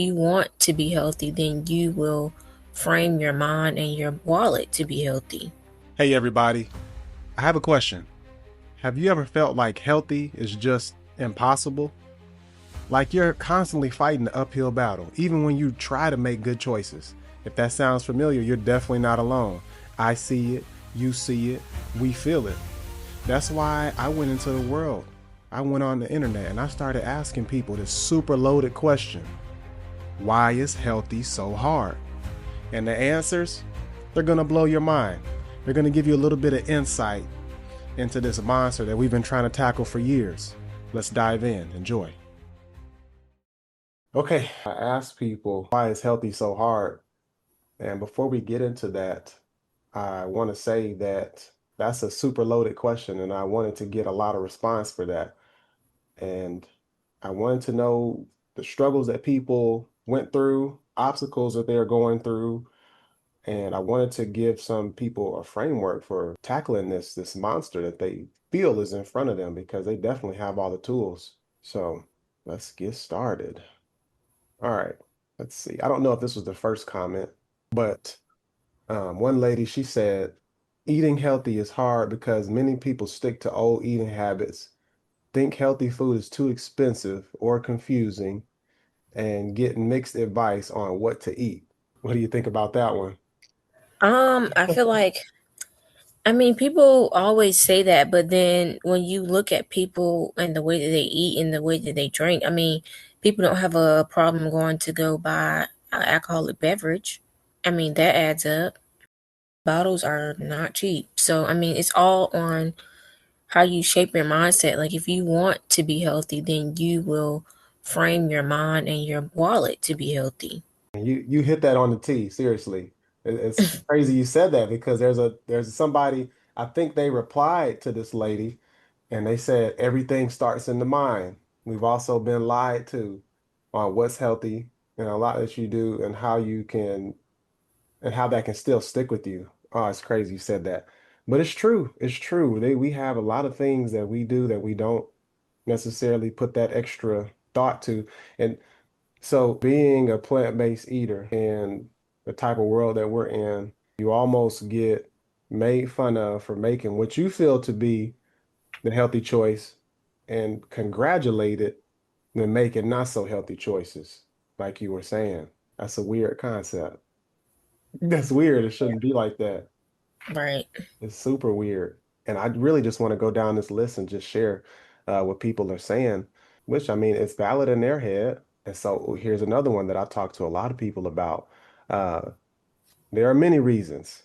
you want to be healthy, then you will frame your mind and your wallet to be healthy. Hey, everybody. I have a question. Have you ever felt like healthy is just impossible? Like you're constantly fighting the uphill battle, even when you try to make good choices. If that sounds familiar, you're definitely not alone. I see it, you see it, we feel it. That's why I went into the world. I went on the internet and I started asking people this super loaded question: why is healthy so hard? And the answers, they're gonna blow your mind. They're gonna give you a little bit of insight into this monster that we've been trying to tackle for years. Let's dive in. Enjoy. Okay, I asked people why is healthy so hard? And before we get into that, I want to say that that's a super loaded question, and I wanted to get a lot of response for that. And I wanted to know the struggles that people went through, obstacles that they're going through, and I wanted to give some people a framework for tackling this monster that they feel is in front of them because they definitely have all the tools. So let's get started. All right, let's see. I don't know if this was the first comment, but one lady, she said, eating healthy is hard because many people stick to old eating habits, think healthy food is too expensive or confusing, and get mixed advice on what to eat. What do you think about that one? I feel like, people always say that, but then when you look at people and the way that they eat and the way that they drink, people don't have a problem going to go buy an alcoholic beverage. That adds up. Bottles are not cheap. So, it's all on how you shape your mindset. Like, if you want to be healthy, then you will frame your mind and your wallet to be healthy. You hit that on the T, seriously. It's crazy you said that because there's somebody, I think they replied to this lady and they said everything starts in the mind. We've also been lied to on what's healthy and a lot that you do and how you can and how that can still stick with you. Oh, it's crazy you said that. But it's true. It's true. We have a lot of things that we do that we don't necessarily put that extra thought to. And so, being a plant-based eater in the type of world that we're in, you almost get made fun of for making what you feel to be the healthy choice and congratulated when making not so healthy choices, like you were saying. That's a weird concept. That's weird. It shouldn't be like that. Right. It's super weird. And I really just want to go down this list and just share what people are saying, which I mean, it's valid in their head. And so here's another one that I talk to a lot of people about. Uh, there are many reasons.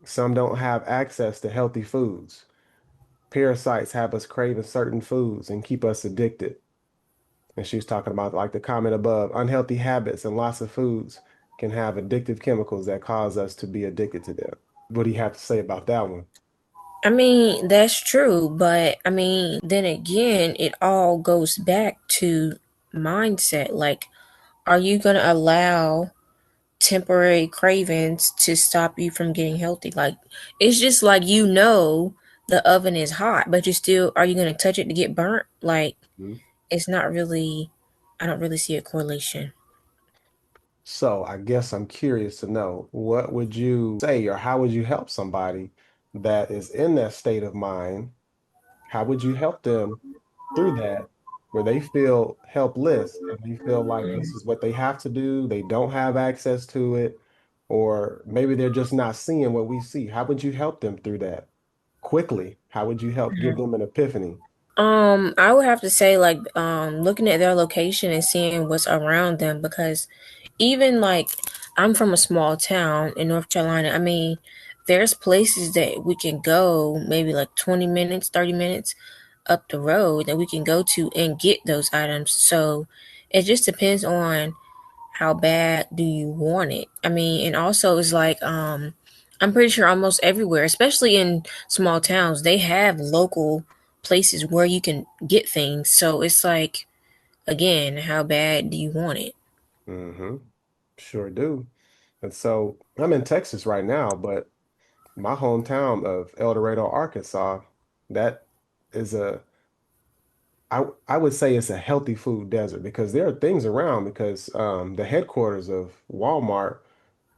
Some don't have access to healthy foods. Parasites have us craving certain foods and keep us addicted. And she was talking about like the comment above, unhealthy habits and lots of foods can have addictive chemicals that cause us to be addicted to them. What do you have to say about that one? That's true, but then again, it all goes back to mindset. Like, are you going to allow temporary cravings to stop you from getting healthy? Like, it's just like, the oven is hot, but are you going to touch it to get burnt? Like, it's not really, I don't really see a correlation. So I guess I'm curious to know what would you say or how would you help somebody that is in that state of mind? How would you help them through that where they feel helpless and they feel like this is what they have to do, they don't have access to it, or maybe they're just not seeing what we see. How would you help them through that quickly? How would you help give them an epiphany? I would have to say, like, looking at their location and seeing what's around them, because even like, I'm from a small town in North Carolina. There's places that we can go, maybe like 20 minutes, 30 minutes up the road, that we can go to and get those items. So it just depends on how bad do you want it. And also it's like, I'm pretty sure almost everywhere, especially in small towns, they have local places where you can get things. So it's like, again, how bad do you want it? Hmm. Sure do. And so I'm in Texas right now, but my hometown of El Dorado, Arkansas, that is I would say it's a healthy food desert because there are things around because the headquarters of Walmart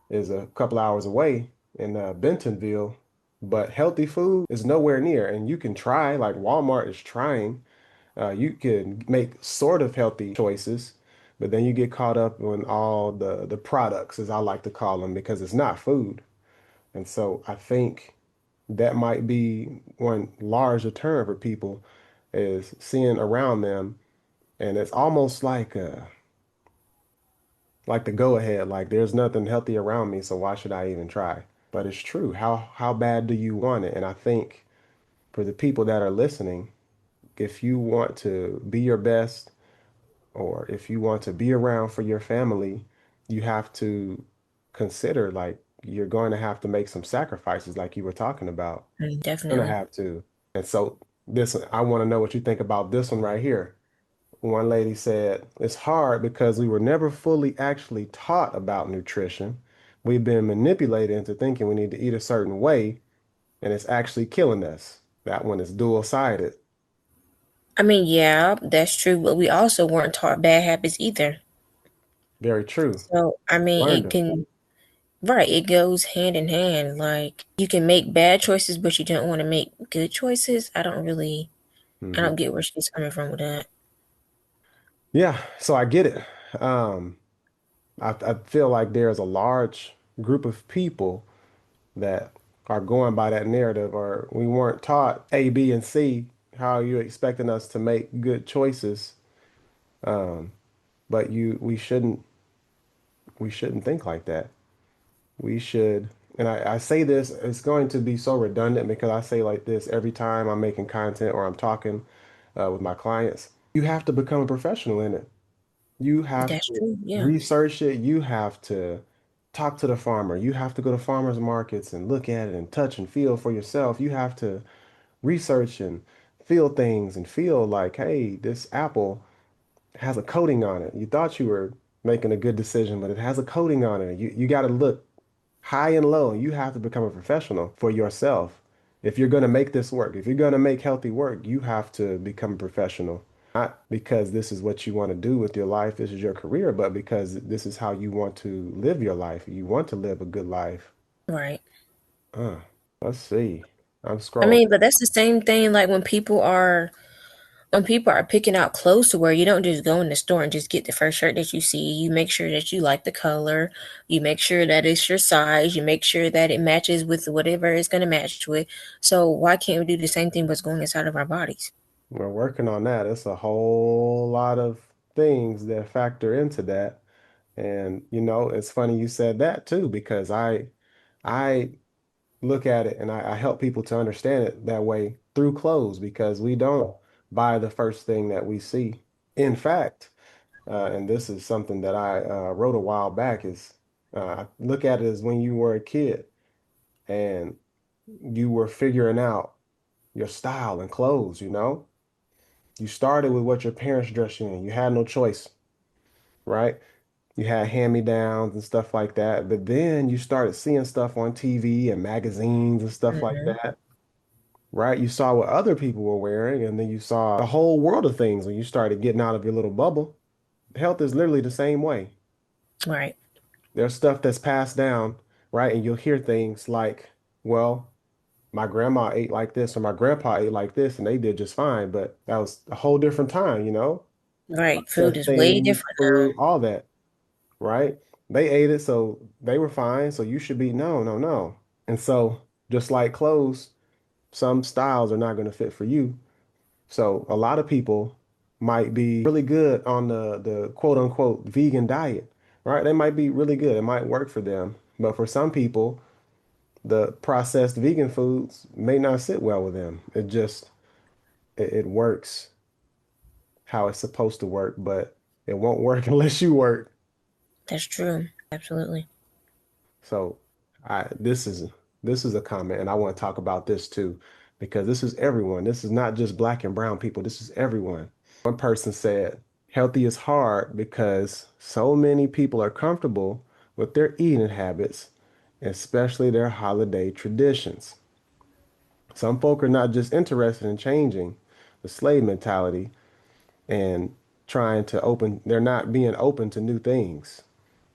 is a couple hours away in Bentonville, but healthy food is nowhere near. And you can try, like Walmart is trying. You can make sort of healthy choices, but then you get caught up on all the products, as I like to call them, because it's not food. And so I think that might be one large deterrent for people is seeing around them, and it's almost like the go ahead, like there's nothing healthy around me, so why should I even try? But it's true. How bad do you want it? And I think for the people that are listening, if you want to be your best or if you want to be around for your family, you have to consider like you're going to have to make some sacrifices like you were talking about. You're gonna Definitely. have to. And so this, I want to know what you think about this one right here. One lady said, it's hard because we were never fully actually taught about nutrition. We've been manipulated into thinking we need to eat a certain way, and it's actually killing us. That one is dual-sided. I mean, yeah, that's true, but we also weren't taught bad habits either. Very true. So, I mean, Learned it them. can, right, it goes hand in hand. Like, you can make bad choices, but you don't want to make good choices. I Hmm. don't get where she's coming from with that. Yeah, so I get it. Um, I feel like there's a large group of people that are going by that narrative, or we weren't taught A, B, and C. How are you expecting us to make good choices? Um, but we shouldn't think like that. We should, and I say this, it's going to be so redundant because I say like this every time I'm making content or I'm talking with my clients. You have to become a professional in it. You have That's to true. Yeah. research it. You have to talk to the farmer. You have to go to farmers markets and look at it and touch and feel for yourself. You have to research and feel things and feel like, hey, this apple has a coating on it. You thought you were making a good decision, but it has a coating on it. You got to look high and low. You have to become a professional for yourself. If you're going to make this work, if you're going to make healthy work, you have to become a professional. Not because this is what you want to do with your life, this is your career, but because this is how you want to live your life. You want to live a good life. Right. Uh, let's see. I'm I scrolling. mean, but that's the same thing like when people are picking out clothes to wear, you don't just go in the store and just get the first shirt that you see. You make sure that you like the color. You make sure that it's your size. You make sure that it matches with whatever it's going to match with. So why can't we do the same thing what's going inside of our bodies? We're working on that. It's a whole lot of things that factor into that. And it's funny you said that too, because I look at it and I help people to understand it that way through clothes because we don't buy the first thing that we see. In fact, and this is something that I wrote a while back, is look at it as when you were a kid and you were figuring out your style and clothes, you know? You started with what your parents dressed you in. You had no choice, right? You had hand-me-downs and stuff like that. But then you started seeing stuff on TV and magazines and stuff like Hmm. that, right? You saw what other people were wearing, and then you saw a whole world of things when you started getting out of your little bubble. Health is literally the same way. Right. There's stuff that's passed down, right? And you'll hear things like, well, my grandma ate like this or my grandpa ate like this and they did just fine, but that was a whole different time, Right. Food Processed is way things, different food, all that, right? They ate it, so they were fine, so you should be no, no, no. And so just like clothes, some styles are not going to fit for you. So a lot of people might be really good on the quote unquote vegan diet, right? They might be really good. It might work for them. But for some people, the processed vegan foods may not sit well with them. It works how it's supposed to work, but it won't work unless you work. now. That's true. Absolutely. So I this is a comment, and I want to talk about this too, because this is everyone. This is not just black and brown people. This is everyone. One person said, healthy is hard because so many people are comfortable with their eating habits, especially their holiday traditions. Some folk are not just interested in changing the slave mentality. and trying to open, they're not being open to new things.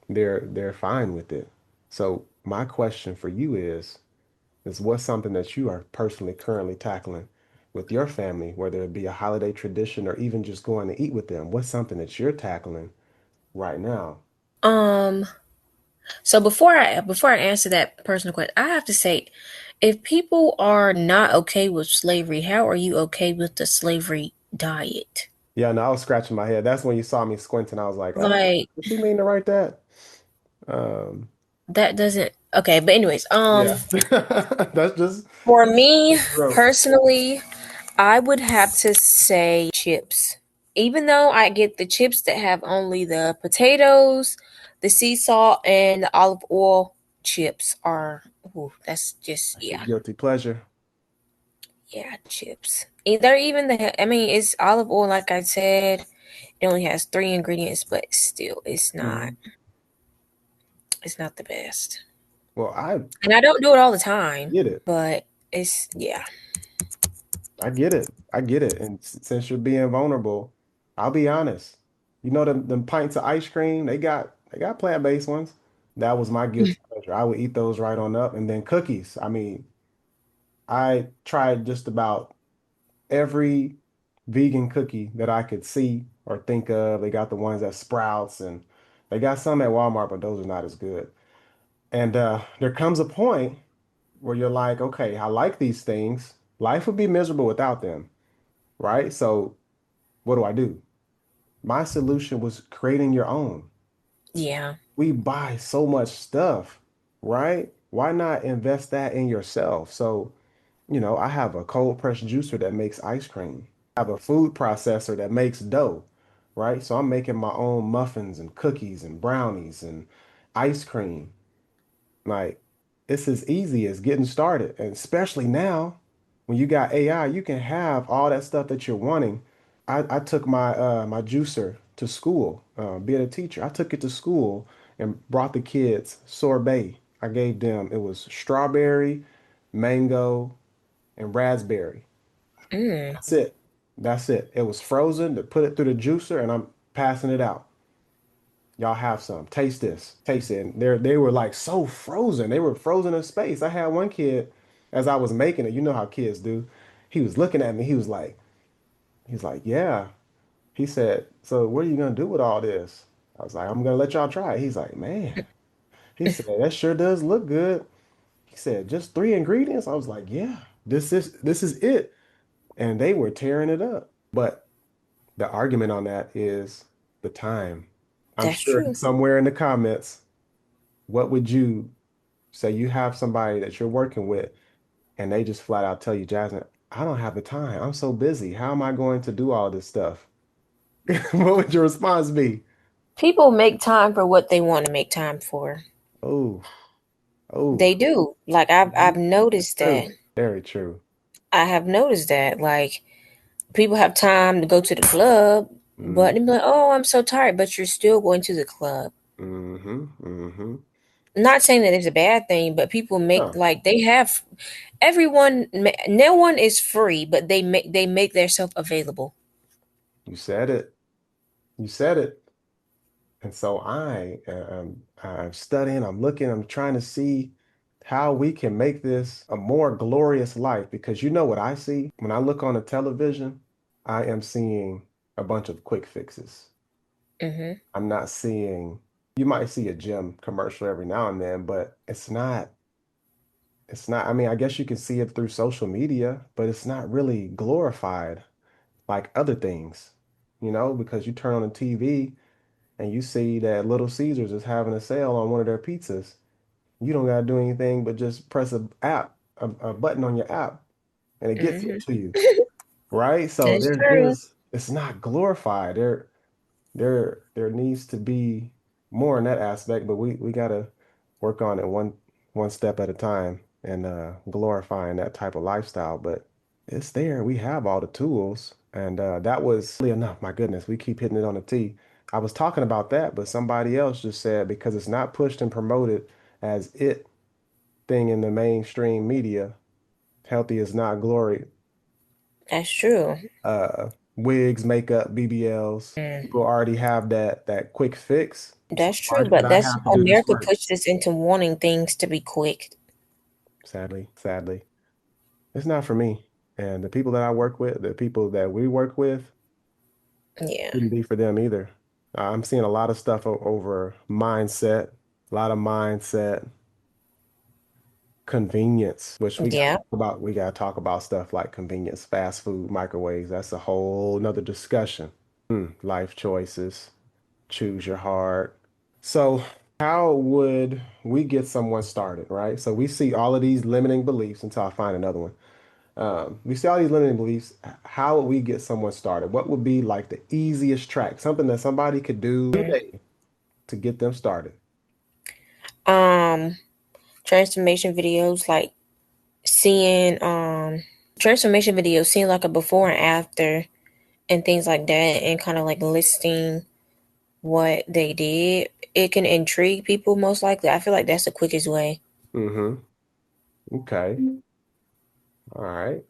They're fine with it. So my question for you is what's something that you are personally currently tackling with your family, whether it be a holiday tradition or even just going to eat with them? What's something that you're tackling right now? Um, so before I answer that personal question, I have to say, if people are not okay with slavery, how are you okay with the slavery diet? Yeah, no, I was scratching my head. That's when you saw me squinting. I was like, Like did she mean to write that? Um, that doesn't okay, but anyways, yeah. That's just for me what you wrote. personally, I would have to say chips. Even though I get the chips that have only the potatoes, the sea salt, and the olive oil chips are, ooh, that's just, That's your yeah, guilty pleasure. yeah, chips. They're even I mean, it's olive oil, like I said, it only has three ingredients, but still, Mhm. it's not the best. Well, I And I don't do it all the time, get it. but it's, yeah. I get it. I get it. And since you're being vulnerable, I'll be honest. You know them pints of ice cream, they got plant-based ones. That was my guilty pleasure. I would eat those right on up. And then cookies. I mean, I tried just about every vegan cookie that I could see or think of. They got the ones at Sprouts and they got some at Walmart, but those are not as good. And there comes a point where you're like, okay, I like these things. Life would be miserable without them, right? So what do I do? My solution was creating your own. Yeah, We buy so much stuff, right? Why not invest that in yourself? So, I have a cold press juicer that makes ice cream. I have a food processor that makes dough, right? So I'm making my own muffins and cookies and brownies and ice cream. Like, it's as easy as getting started. And especially now, when you got AI, you can have all that stuff that you're wanting. I took my juicer to school, being a teacher. I took it to school and brought the kids sorbet. I gave them, it was strawberry, mango, and raspberry. mm, That's it. That's it. It was frozen to put it through the juicer, and I'm passing it out. Y'all have some. Taste this. Taste it. And they were like so frozen. They were frozen in space. I had one kid, as I was making it, you know how kids do. He was looking at me. He's like, yeah. He said, so what are you gonna do with all this? I was like, I'm gonna let y'all try it. He's like, man. He said, that sure does look good. He said, just three ingredients. I was like, yeah, this is it. And they were tearing it up. But the argument on that is the time. I'm that's sure true. somewhere in the comments, what would you say you have somebody that you're working with and they just flat out tell you, Jasmine, I don't have the time. I'm so busy. How am I going to do all this stuff? What would your response be? People make time for what they want to make time for. Oh, oh, They do. Like I've mhm. noticed that. True. Very true. I have noticed that. Like people have time to go to the club, but Mm, they're like, "Oh, I'm so tired," but you're still going to the club. mm-hmm, mm-hmm. Not saying that it's a bad thing, but people make No, like they have no one is free, but they make themselves available. you said it. You said it. And so I'm studying, I'm looking, I'm trying to see how we can make this a more glorious life because you know what I see when I look on the television, I am seeing a bunch of quick fixes. Hmm. I'm not seeing, you might see a gym commercial every now and then, but it's not, I mean, I guess you can see it through social media, but it's not really glorified like other things, because you turn on the TV and you see that Little Caesars is having a sale on one of their pizzas, you don't gotta do anything but just press a button on your app, and it gets it Hmm. to you, right? So That's true. it's not glorified. There needs to be more in that aspect, but we gotta work on it one step at a time and glorifying that type of lifestyle. But it's there. We have all the tools, and that was really enough. My goodness, we keep hitting it on the T. I was talking about that, but somebody else just said because it's not pushed and promoted as it thing in the mainstream media, healthy is not glory. That's true. wigs, makeup, BBLs. People Mm, already have that quick fix. So that's why true, should but I that's have to do this America work? pushed us into wanting things to be quick. Sadly, sadly, it's not for me. And the people that I work with, the people that we work with, Yeah, wouldn't be for them either. I'm seeing a lot of stuff over mindset, a lot of mindset, convenience, which yeah, we gotta talk about stuff like convenience, fast food, microwaves. That's a whole nother discussion. Life choices, choose your heart. So how would we get someone started, right? So we see all of these limiting beliefs until I find another one. We see all these limiting beliefs. How would we get someone started? What would be like the easiest track, something that somebody could do today to get them started? um transformation videos, like seeing transformation videos, seeing like a before and after and things like that, and kind of like listing what they did. It can intrigue people, most likely. I feel like that's the quickest way. Mm-hmm. Okay. All right.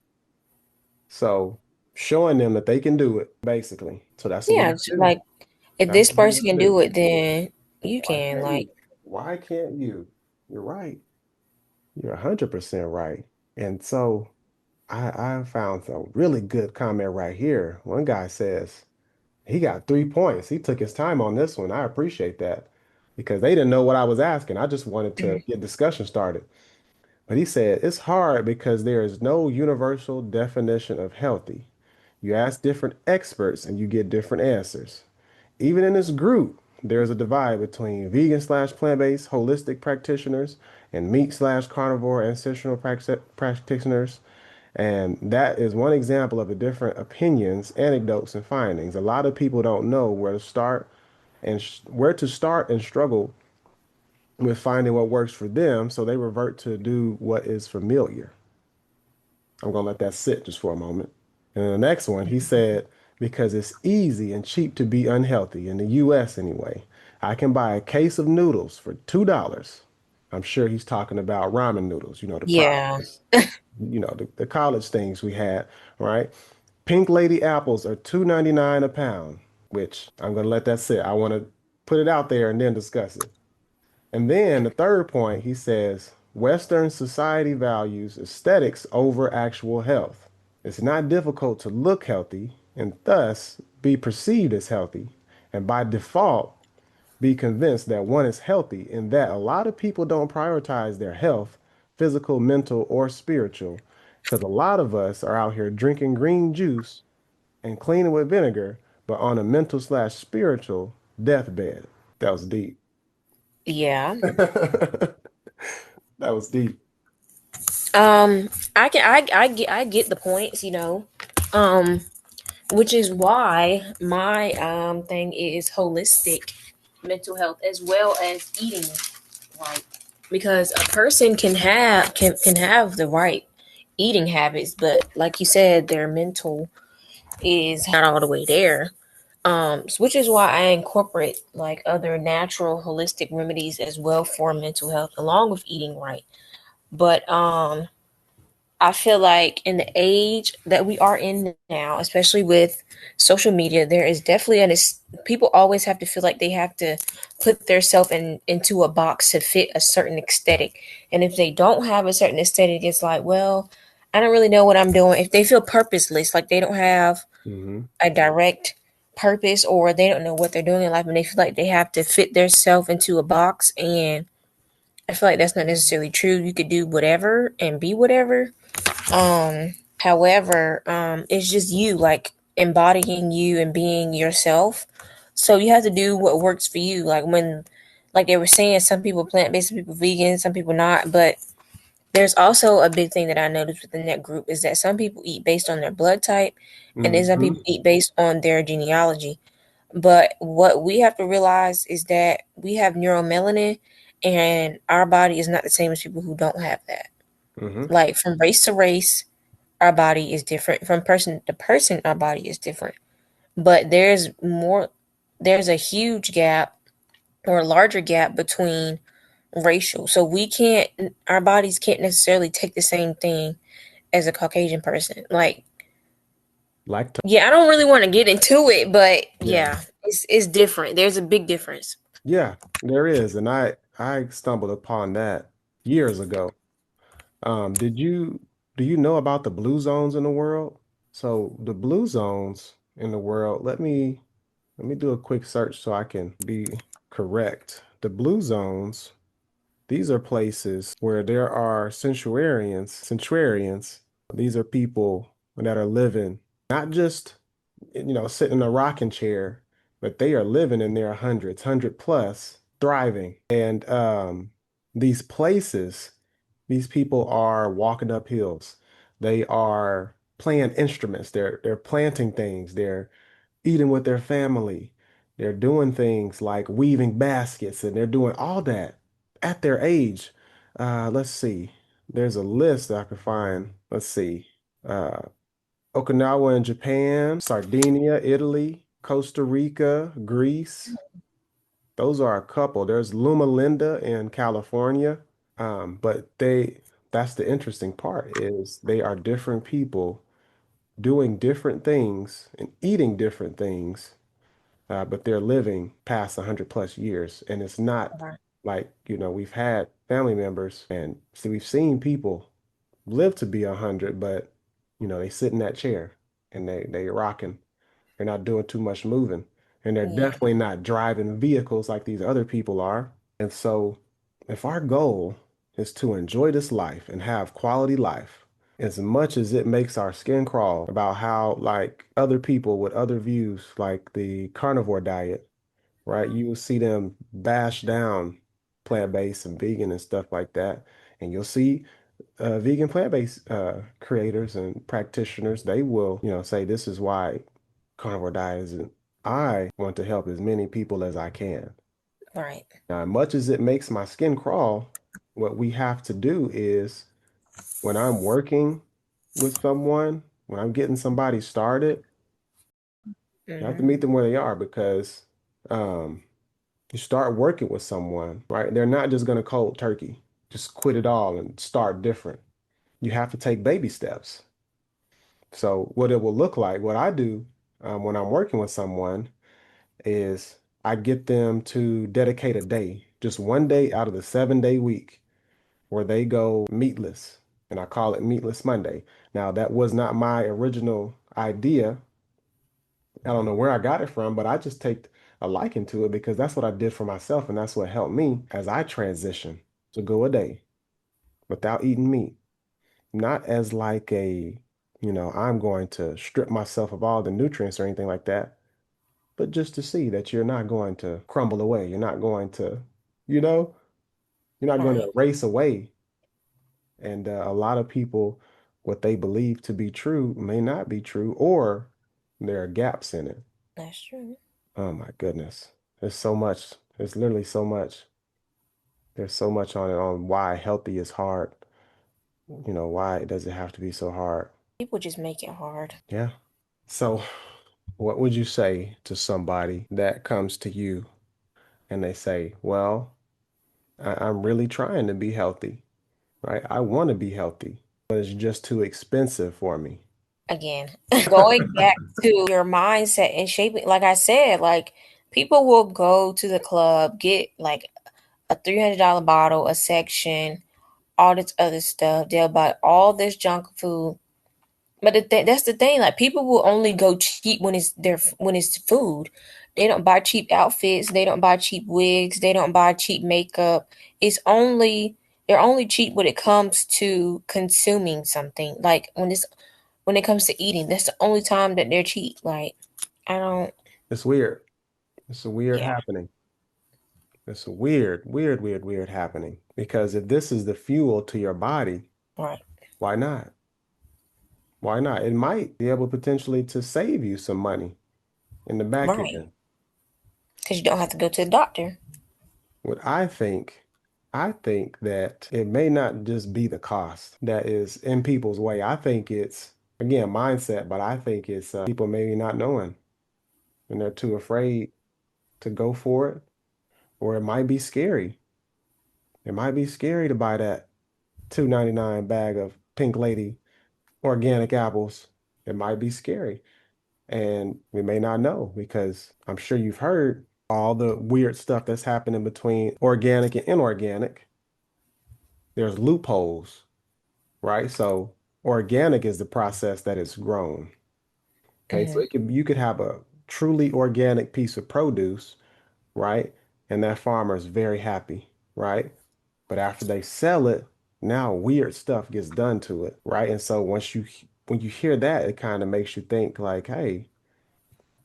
So showing them that they can do it, basically. So that's what we Yeah, gotta it's do. like if That's this what we person gotta can do. do it, then you Why can. can't Like, you? Why can't you? You're right. You're 100% right. And so I found some really good comment right here. One guy says he got 3 points. He took his time on this one. I appreciate that because they didn't know what I was asking. I just wanted to mm, get discussion started. But he said it's hard because there is no universal definition of healthy. You ask different experts and you get different answers. Even in this group, there's a divide between vegan slash plant-based holistic practitioners and meat slash carnivore ancestral practitioners. And that is one example of the different opinions, anecdotes, and findings. A lot of people don't know where to start and where to start and struggle with finding what works for them, so they revert to do what is familiar. I'm gonna let that sit just for a moment. And then the next one, he said, because it's easy and cheap to be unhealthy in the US anyway. I can buy a case of noodles for $2. I'm sure he's talking about ramen noodles, the yeah, processed, the college things we had, right? Pink lady apples are $2.99 a pound, which I'm gonna let that sit. I want to put it out there and then discuss it. And then the third point, he says, Western society values aesthetics over actual health. It's not difficult to look healthy and thus be perceived as healthy, and by default, be convinced that one is healthy, and that a lot of people don't prioritize their health, physical, mental, or spiritual, because a lot of us are out here drinking green juice and cleaning with vinegar, but on a mental slash spiritual deathbed. That was deep. yeah. That was deep. I get the points, um, which is why my thing is holistic mental health as well as eating right, because a person can have the right eating habits, but like you said, their mental is not all the way there. Which is why I incorporate like other natural holistic remedies as well for mental health along with eating right. But I feel like in the age that we are in now, especially with social media, there is definitely people always have to feel like they have to put themselves into a box to fit a certain aesthetic. And if they don't have a certain aesthetic, it's like, well, I don't really know what I'm doing. If they feel purposeless, like they don't have Hmm. a direct purpose or they don't know what they're doing in life and they feel like they have to fit themselves into a box, and I feel like that's not necessarily true. You could do whatever and be whatever. However, it's just you, like embodying you and being yourself. So you have to do what works for you. Like they were saying, some people plant based, some people vegan, some people not. But there's also a big thing that I noticed within that group is that some people eat based on their blood type, and then some Hmm. people eat based on their genealogy. But what we have to realize is that we have neuromelanin, and our body is not the same as people who don't have that. Hmm. Like from race to race, our body is different. From person to person, our body is different. But there's a huge gap or a larger gap between racial. So our bodies can't necessarily take the same thing as a Caucasian person. Like Lactose. Yeah, I don't really want to get into it, but Yeah. yeah, it's different. There's a big difference. Yeah, there is. And I stumbled upon that years ago. Did you do you know about the blue zones in the world? So the blue zones in the world, let me do a quick search so I can be correct. The blue zones, these are places where there are centurions. Centurions, these are people that are living not just, sitting in a rocking chair, but they are living in their hundreds, 100 plus, thriving. And these places, these people are walking up hills. They are playing instruments. They're planting things. They're eating with their family. They're doing things like weaving baskets, and they're doing all that at their age. Let's see. There's a list that I can find. Let's see. Uh, Okinawa in Japan, Sardinia, Italy, Costa Rica, Greece. Those are a couple. There's Loma Linda in California. But that's the interesting part is they are different people doing different things and eating different things, but they're living past 100 plus years. And it's not Right. like, we've had family members and see, we've seen people live to be 100, but, they sit in that chair and they rocking. They're not doing too much moving. And they're Yeah. definitely not driving vehicles like these other people are. And so, if our goal is to enjoy this life and have quality life, as much as it makes our skin crawl about how, like, other people with other views, like the carnivore diet, right? You will see them bash down plant-based and vegan and stuff like that. And you'll see vegan plant-based creators and practitioners, they will, say this is why carnivore diet isn't. I want to help as many people as I can. Right. Now, much as it makes my skin crawl, what we have to do is when I'm working with someone, when I'm getting somebody started, you have to Hmm. meet them where they are because um, you start working with someone, right? They're not just going to cold turkey, just quit it all and start different. You have to take baby steps. So, what it will look like, what I do when I'm working with someone is I get them to dedicate a day, just one day out of the 7 day week where they go meatless. And I call it Meatless Monday. Now, that was not my original idea. I don't know where I got it from, but I just take a liking to it because that's what I did for myself. And that's what helped me as I transition to go a day without eating meat. Not as like I'm going to strip myself of all the nutrients or anything like that, but just to see that you're not going to crumble away. You're not going to, you know, you're not going to Right. erase away. And a lot of people, what they believe to be true may not be true, or there are gaps in it. That's true. Oh my goodness. There's so much. There's literally so much. There's so much on it on why healthy is hard. Why does it have to be so hard? People just make it hard. Yeah. So, what would you say to somebody that comes to you and they say, well, I'm really trying to be healthy, right? I want to be healthy, but it's just too expensive for me. Again, going back to your mindset and shaping, like I said, like people will go to the club, get like a $300 bottle, a section, all this other stuff. They'll buy all this junk food. But that's the thing. Like people will only go cheap when it's food. They don't buy cheap outfits. They don't buy cheap wigs. They don't buy cheap makeup. It's only they're only cheap when it comes to consuming something. Like when it comes to eating, that's the only time that they're cheap. Like I don't. It's weird. It's a weird Yeah. happening. It's a weird, weird, weird, weird happening. Because if this is the fuel to your body, Right. why not? Why not? It might be able potentially to save you some money in the back Right. end. Because you don't have to go to the doctor. What I think that it may not just be the cost that is in people's way. I think it's, again, mindset, but I think it's people maybe not knowing and they're too afraid to go for it, or it might be scary. It might be scary to buy that 2.99 bag of Pink Lady organic apples. It might be scary. And we may not know because I'm sure you've heard all the weird stuff that's happening between organic and inorganic. There's loopholes, right? So organic is the process that it's grown. Okay, so Hmm. you could have a truly organic piece of produce, right? And that farmer is very happy, right? But after they sell it, now weird stuff gets done to it, right? And so when you hear that, it kind of makes you think like, hey,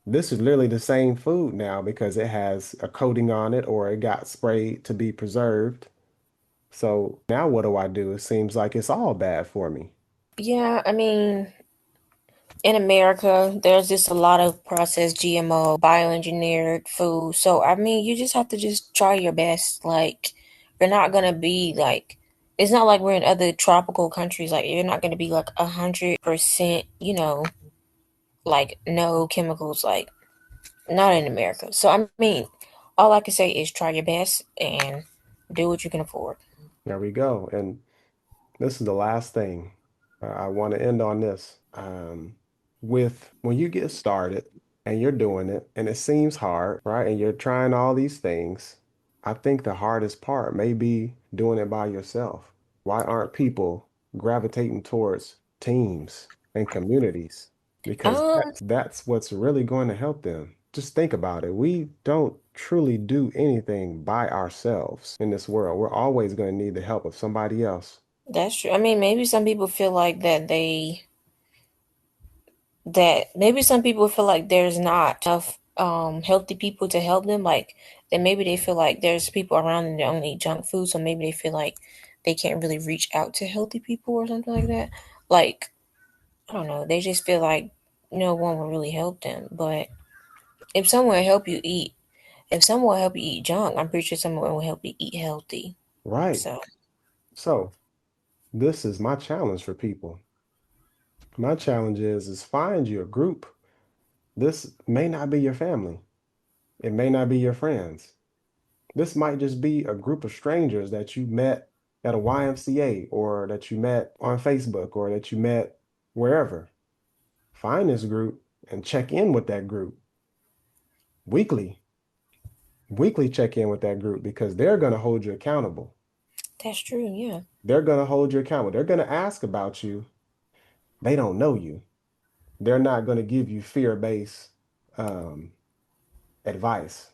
this is literally the same food now because it has a coating on it or it got sprayed to be preserved. So now what do I do? It seems like it's all bad for me. Yeah, I mean, in America, there's just a lot of processed GMO, bioengineered food. So, I mean, you just have to just try your best. Like, you're not gonna be like, it's not like we're in other tropical countries. Like, you're not gonna be like 100%, like no chemicals. Like, not in America. So, I mean, all I can say is try your best and do what you can afford. There we go. And this is the last thing. I want to end on this. With when you get started and you're doing it and it seems hard, right? And you're trying all these things, I think the hardest part may be doing it by yourself. Why aren't people gravitating towards teams and communities? Because Um, that's what's really going to help them. Just think about it. We don't truly do anything by ourselves in this world. We're always going to need the help of somebody else. that's true. I mean, maybe some people feel like that maybe some people feel like there's not enough healthy people to help them. Like that maybe they feel like there's people around and they only eat junk food, so maybe they feel like they can't really reach out to healthy people or something like that. Like I don't know, they just feel like no one will really help them. But if someone help you eat, if someone will help you eat junk, I'm pretty sure someone will help you eat healthy. Right. So So this is my challenge for people. My challenge is find you a group. This may not be your family. It may not be your friends. This might just be a group of strangers that you met at a YMCA or that you met on Facebook or that you met wherever. Find this group and check in with that group weekly. Weekly check in with that group because they're going to hold you accountable. that's true. Yeah, They're going to hold you accountable. They're going to ask about you. They don't know you. They're not going to give you fear-based um, advice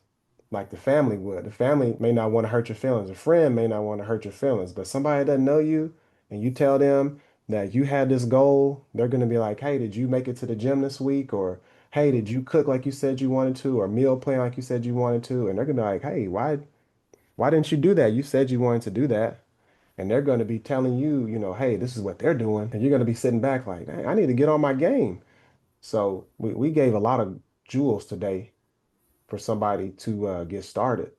like the family would. The family may not want to hurt your feelings. A friend may not want to hurt your feelings, but somebody that doesn't know you and you tell them that you had this goal, they're going to be like, hey, did you make it to the gym this week? Or, hey, did you cook like you said you wanted to? Or meal plan like you said you wanted to? And they're going to be like, hey, why didn't you do that? You said you wanted to do that. And they're going to be telling you, hey, this is what they're doing. And you're going to be sitting back like, "Dang, I need to get on my game." So we gave a lot of jewels today for somebody to get started.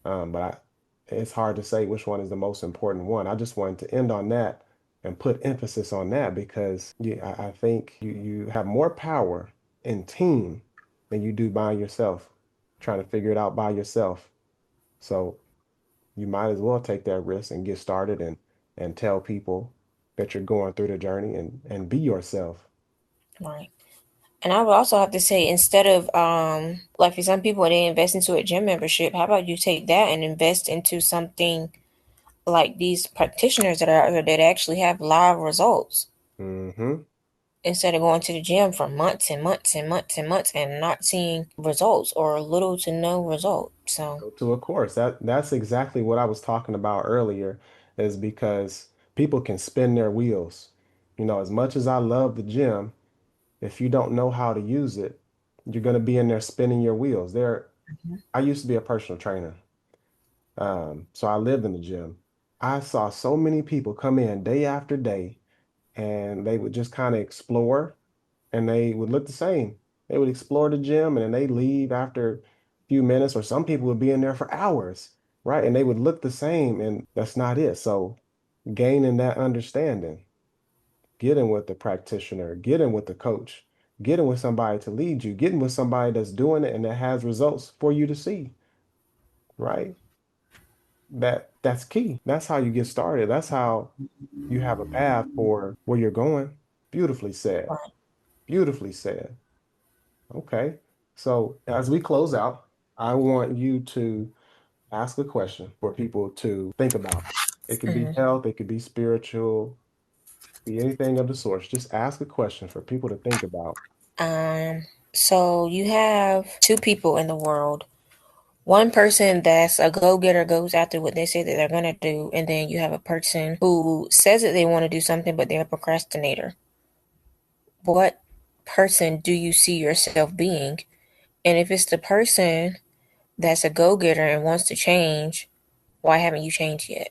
But it's hard to say which one is the most important one. I just wanted to end on that and put emphasis on that because yeah, I think you have more power in team than you do by yourself, trying to figure it out by yourself. So you might as well take that risk and get started and tell people that you're going through the journey and be yourself. right. And I would also have to say, instead of like for some people they invest into a gym membership, how about you take that and invest into something like these practitioners that are out there that actually have live results Hmm. instead of going to the gym for months and months and months and months and not seeing results or little to no result. So Go to a course. That's exactly what I was talking about earlier, is because people can spin their wheels. As much as I love the gym, if you don't know how to use it, you're going to be in there spinning your wheels. I used to be a personal trainer. So I lived in the gym. I saw so many people come in day after day and they would just kind of explore and they would look the same. They would explore the gym and then they leave after a few minutes, or some people would be in there for hours, right? And they would look the same, and that's not it. So gaining that understanding, getting with the practitioner, getting with the coach, getting with somebody to lead you, getting with somebody that's doing it and that has results for you to see, right? That's key. That's how you get started. That's how you have a path for where you're going. Beautifully said. right. Beautifully said. Okay. So as we close out, I want you to ask a question for people to think about. It could be Mhm. health, it could be spiritual, be anything of the sort. Just ask a question for people to think about. Um, so you have two people in the world. One person that's a go getter goes after what they say that they're gonna do, and then you have a person who says that they want to do something but they're a procrastinator. What person do you see yourself being? And if it's the person that's a go getter and wants to change, why haven't you changed yet?